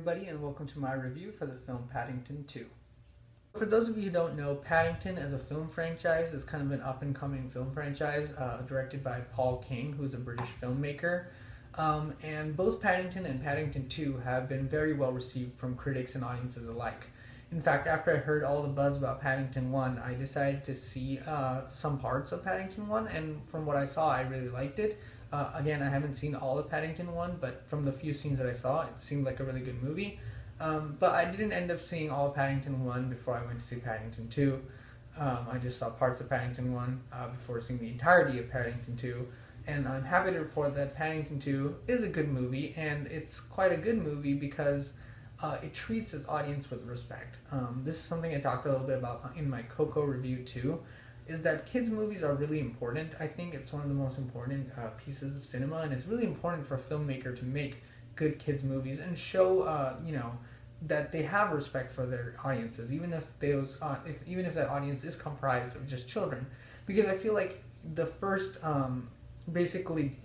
everybody, and welcome to my review for the film Paddington 2. For those of you who don't know, Paddington as a film franchise is kind of an up-and-coming film franchise directed by Paul King, who's a British filmmaker. And both Paddington and Paddington 2 have been very well received from critics and audiences alike. In fact, after I heard all the buzz about Paddington 1, I decided to see some parts of Paddington 1, and from what I saw, I really liked it. Again, I haven't seen all of Paddington 1, but from the few scenes that I saw, it seemed like a really good movie. But I didn't end up seeing all of Paddington 1 before I went to see Paddington 2. I just saw parts of Paddington 1 before seeing the entirety of Paddington 2. And I'm happy to report that Paddington 2 is a good movie, and it's quite a good movie because it treats its audience with respect. This is something I talked a little bit about in my Coco review too, is that kids' movies are really important. I think it's one of the most important pieces of cinema, and it's really important for a filmmaker to make good kids' movies and show, that they have respect for their audiences, even if that audience is comprised of just children. Because I feel like the first basically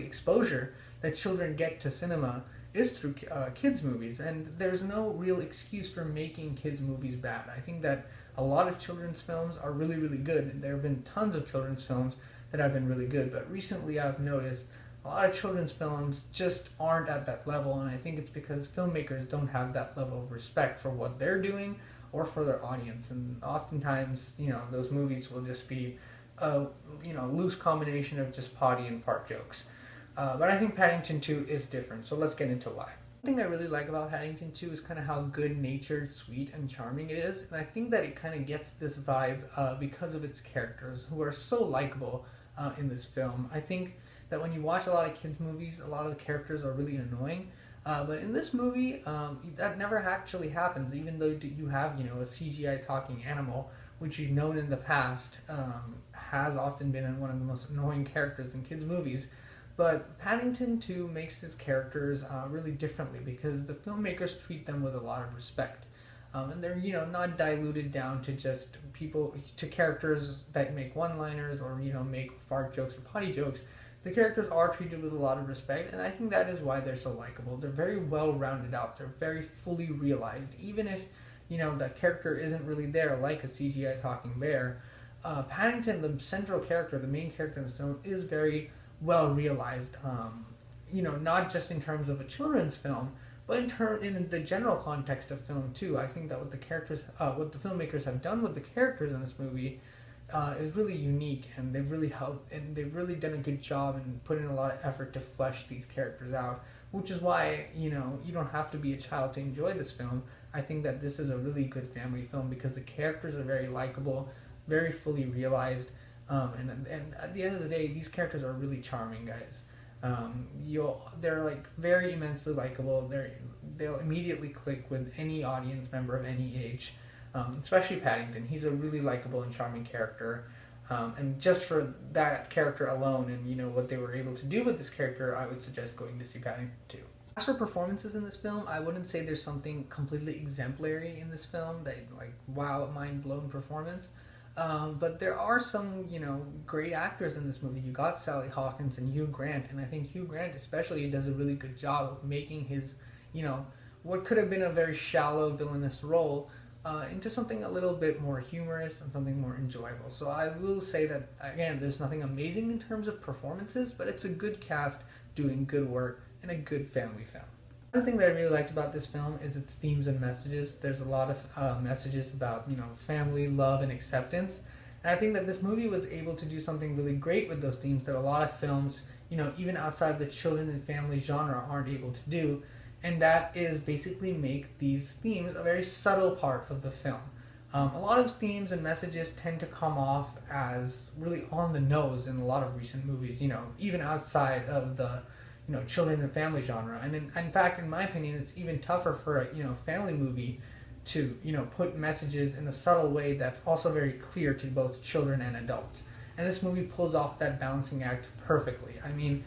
exposure that children get to cinema is through kids' movies, and there's no real excuse for making kids' movies bad. I think that a lot of children's films are really, really good, and there have been tons of children's films that have been really good, but recently I've noticed a lot of children's films just aren't at that level, and I think it's because filmmakers don't have that level of respect for what they're doing or for their audience, and oftentimes, those movies will just be a, loose combination of just potty and fart jokes. But I think Paddington 2 is different, so let's get into why. One thing I really like about Paddington 2 is kind of how good-natured, sweet, and charming it is, and I think that it kind of gets this vibe because of its characters, who are so likable in this film. I think that when you watch a lot of kids' movies, a lot of the characters are really annoying, but in this movie, that never actually happens, even though you have, a CGI talking animal, which you've known in the past has often been one of the most annoying characters in kids' movies. But Paddington 2 makes his characters really differently because the filmmakers treat them with a lot of respect. And they're, not diluted down to just characters that make one-liners or, make fart jokes or potty jokes. The characters are treated with a lot of respect, and I think that is why they're so likable. They're very well rounded out. They're very fully realized. Even if, that character isn't really there, like a CGI talking bear, Paddington, the central character, the main character in this film, is very well realized, not just in terms of a children's film, but in the general context of film too. I think that what the filmmakers have done with the characters in this movie is really unique, and they've really helped, and they've really done a good job and put in a lot of effort to flesh these characters out, which is why, you don't have to be a child to enjoy this film. I think that this is a really good family film because the characters are very likable, very fully realized, and at the end of the day, these characters are really charming, guys. They're like very immensely likable. They'll immediately click with any audience member of any age, especially Paddington. He's a really likable and charming character, and just for that character alone, and what they were able to do with this character, I would suggest going to see Paddington 2. As for performances in this film, I wouldn't say there's something completely exemplary in this film that wow, mind-blown performance. But there are some, great actors in this movie. You got Sally Hawkins and Hugh Grant, and I think Hugh Grant especially does a really good job of making his, what could have been a very shallow villainous role into something a little bit more humorous and something more enjoyable. So I will say that, again, there's nothing amazing in terms of performances, but it's a good cast doing good work in a good family film. Another thing that I really liked about this film is its themes and messages. There's a lot of messages about, family, love, and acceptance. And I think that this movie was able to do something really great with those themes that a lot of films, even outside the children and family genre, aren't able to do. And that is basically make these themes a very subtle part of the film. A lot of themes and messages tend to come off as really on the nose in a lot of recent movies, even outside of the children and family genre. And in fact, in my opinion, it's even tougher for a, family movie to, put messages in a subtle way that's also very clear to both children and adults. And this movie pulls off that balancing act perfectly. I mean,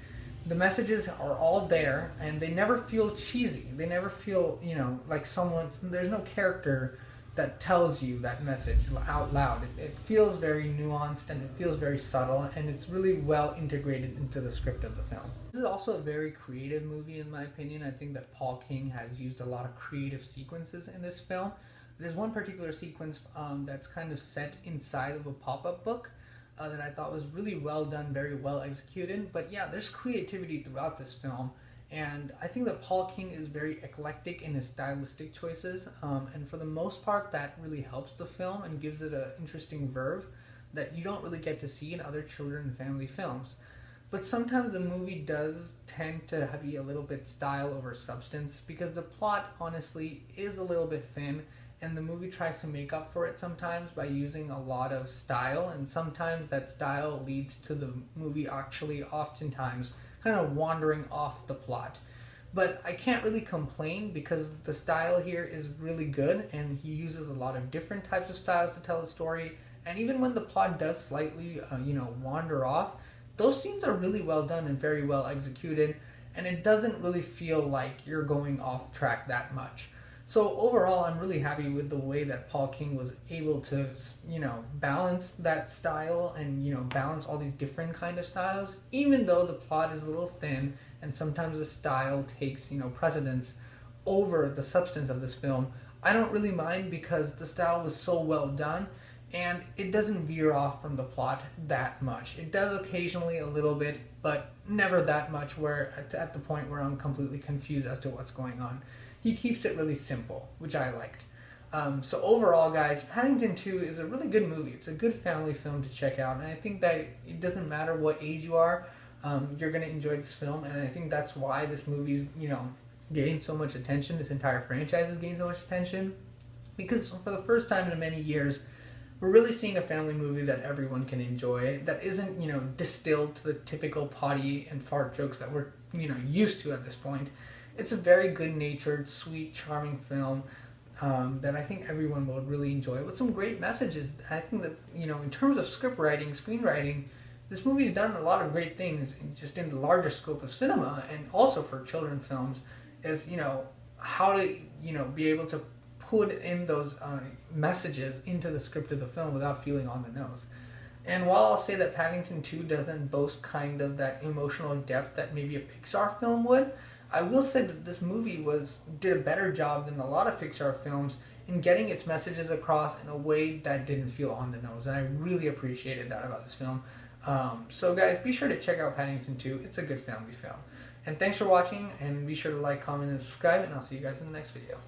the messages are all there, and they never feel cheesy. They never feel, like there's no character that tells you that message out loud. It feels very nuanced and it feels very subtle, and it's really well integrated into the script of the film. This is also a very creative movie in my opinion. I think that Paul King has used a lot of creative sequences in this film. There's one particular sequence that's kind of set inside of a pop-up book that I thought was really well done, very well executed. But yeah, there's creativity throughout this film. And I think that Paul King is very eclectic in his stylistic choices, and for the most part that really helps the film and gives it an interesting verve that you don't really get to see in other children and family films. But sometimes the movie does tend to be a little bit style over substance, because the plot honestly is a little bit thin, and the movie tries to make up for it sometimes by using a lot of style, and sometimes that style leads to the movie actually oftentimes kind of wandering off the plot. But I can't really complain because the style here is really good, and he uses a lot of different types of styles to tell the story. And even when the plot does slightly, wander off, those scenes are really well done and very well executed, and it doesn't really feel like you're going off track that much. So overall, I'm really happy with the way that Paul King was able to, balance that style and, balance all these different kind of styles, even though the plot is a little thin and sometimes the style takes, precedence over the substance of this film. I don't really mind because the style was so well done and it doesn't veer off from the plot that much. It does occasionally a little bit, but never that much where at the point where I'm completely confused as to what's going on. He keeps it really simple, which I liked. So overall, guys, Paddington 2 is a really good movie. It's a good family film to check out, and I think that it doesn't matter what age you are, you're going to enjoy this film, and I think that's why this movie's, gained so much attention. This entire franchise has gained so much attention, because for the first time in many years, we're really seeing a family movie that everyone can enjoy, that isn't, distilled to the typical potty and fart jokes that we're, used to at this point. It's a very good-natured, sweet, charming film that I think everyone will really enjoy, with some great messages. I think that, in terms of script writing, screenwriting, this movie's done a lot of great things just in the larger scope of cinema, and also for children films, is, how to, be able to put in those messages into the script of the film without feeling on the nose. And while I'll say that Paddington 2 doesn't boast kind of that emotional depth that maybe a Pixar film would, I will say that this movie did a better job than a lot of Pixar films in getting its messages across in a way that didn't feel on the nose, and I really appreciated that about this film. So guys, be sure to check out Paddington 2. It's a good family film. And thanks for watching, and be sure to like, comment, and subscribe, and I'll see you guys in the next video.